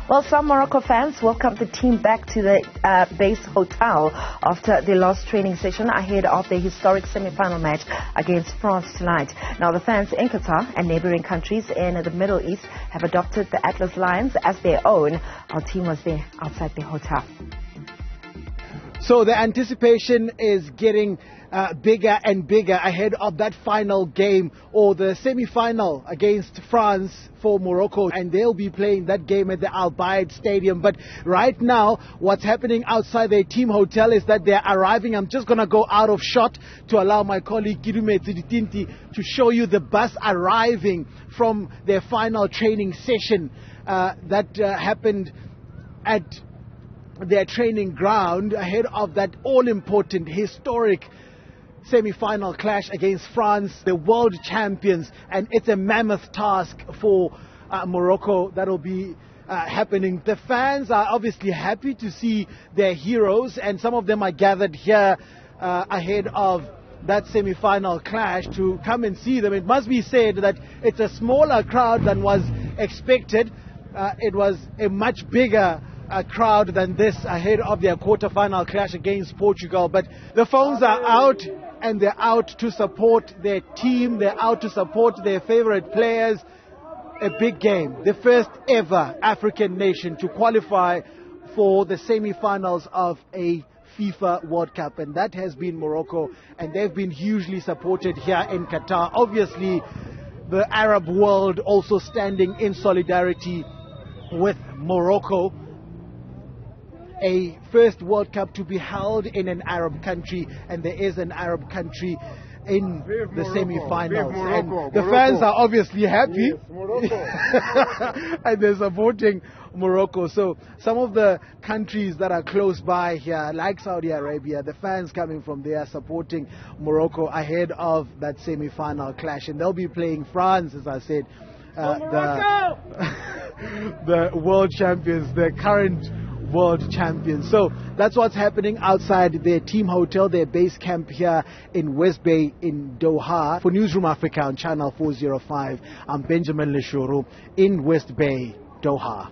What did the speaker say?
Well, some Morocco fans welcomed the team back to the base hotel after their last training session ahead of the historic semi-final match against France tonight. Now, the fans in Qatar and neighbouring countries in the Middle East have adopted the Atlas Lions as their own. Our team was there outside the hotel. So the anticipation is getting bigger and bigger ahead of that final game, or the semi-final against France for Morocco, and they'll be playing that game at the Al Bayt Stadium. But right now, what's happening outside their team hotel is that they're arriving. I'm just going to go out of shot to allow my colleague Kidume Tsiditinti to show you the bus arriving from their final training session that happened at their training ground ahead of that all-important, historic semi-final clash against France, the world champions. And it's a mammoth task for Morocco that'll be happening. The fans are obviously happy to see their heroes, and some of them are gathered here ahead of that semi-final clash to come and see them. It must be said that it's a smaller crowd than was expected. It was a much bigger crowd than this ahead of their quarter-final clash against Portugal. But the phones are out, and they're out to support their team. They're out to support their favorite players. A big game. The first ever African nation to qualify for the semi-finals of a FIFA World Cup, and that has been Morocco, and they've been hugely supported here in Qatar. Obviously, the Arab world also standing in solidarity with Morocco. A first World Cup to be held in an Arab country, and there is an Arab country in the semi-finals. And the fans are obviously happy. Yes, and they're supporting Morocco. So some of the countries that are close by here, like Saudi Arabia, the fans coming from there supporting Morocco ahead of that semi-final clash. And they'll be playing France, as I said, the world champions, the current world champions. So that's what's happening outside their team hotel, their base camp here in West Bay in Doha. For Newzroom Afrika on channel 405, I'm Benjamin Leshoro in West Bay, Doha.